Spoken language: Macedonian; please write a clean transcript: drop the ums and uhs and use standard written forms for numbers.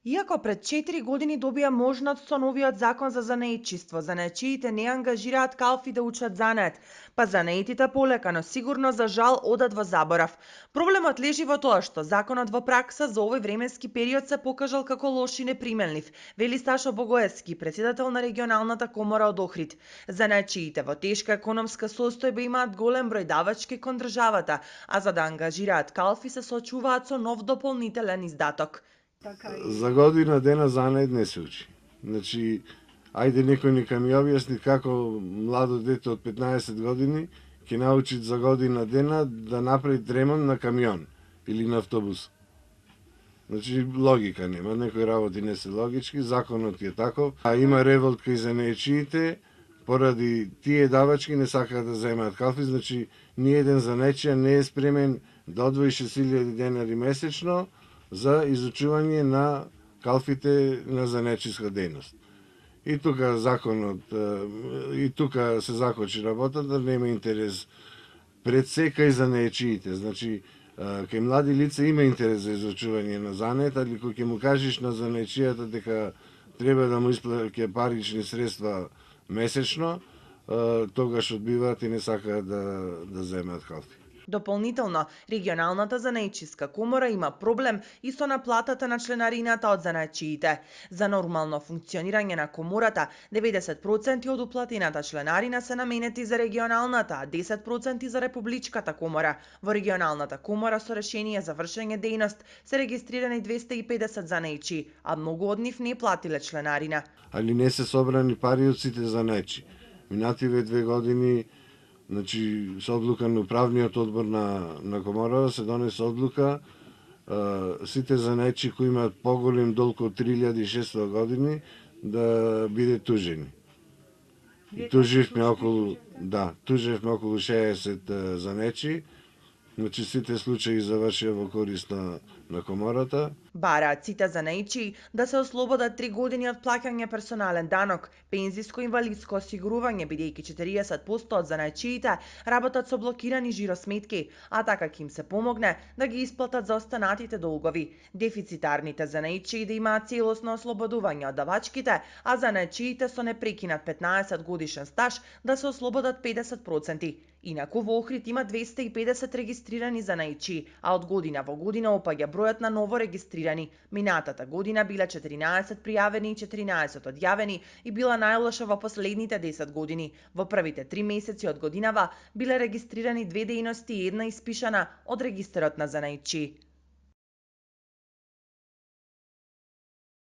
Иако пред 4 години добија можност со новиот закон за занаетчиство, занаетчиите не ангажираат калфи да учат занает, па занаетите полека, но сигурно за жал одат во заборав. Проблемот лежи во тоа што законот во пракса за овој временски период се покажал како лош и неприменлив, вели Сашо Богоевски, претседател на регионалната комора од Охрид. Занаетчиите во тешка економска состојба имаат голем број давачки кон државата, а за да ангажираат калфи се соочуваат со нов дополнителен издаток. За година дена занает не се учи. Значи, ајде некој нека ми објасни како младо дете од 15 години ќе научи за година дена да направи ремонт на камион или на автобус. Значи, логика нема, некои работи не се логички, законот е таков, а има револт кај занаетчиите, поради тие давачки не сакаат да земаат калфи, значи ниеден занаетчија не е спремен да одвои 6000 денари месечно за изучување на калфите на занаетчиска дејност. И тука законот, и тука се закочи работата, нема интерес пред се кај занаетчиите. Значи, кај млади лица има интерес за изучување на занает, али кога ќе му кажеш на занаетчијата дека треба да му исплаќа парични средства месечно, тогаш одбиваат и не сакаат да земаат калфи. Дополнително, регионалната занаетчиска комора има проблем и со наплатата на членарината од занаетчиите. За нормално функционирање на комората, 90% од уплатената членарина се наменети за регионалната, а 10% за републичката комора. Во регионалната комора со решение за вршење дејност се регистрирани 250 занаетчии, а многу од нив не платиле членарина. Али не се собрани пари од сите занаетчи. Минативе 2 години, значи, со одлука на управниот одбор на коморава се донесе одлука сите занаетчи кои имаат поголем долг од 3600 години да биде тужени. И туживме околу 60 занаетчи. Значи сите случаи завршија во корист на комората. Бараат сите занаетчии да се ослободат 3 години од плаќање персонален данок, пензиско и инвалидско осигурување, бидејќи 40% од занаетчиите работат со блокирани жиросметки, а така ќе им се помогне да ги исплатат за останатите долгови. Дефицитарните занаетчии да имаат целосно ослободување од давачките, а занаетчиите со непрекинат 15 годишен стаж да се ослободат 50%. Инаку во Охрид има 250 регистрирани занаетчии, а од година во година опаѓа бројот на ново регистрирани. Минатата година биле 14 пријавени и 14 одјавени и била најлоша во последните 10 години. Во првите 3 месеци од годинава биле регистрирани 2 дејности и една испишана од регистарот на занаетчии.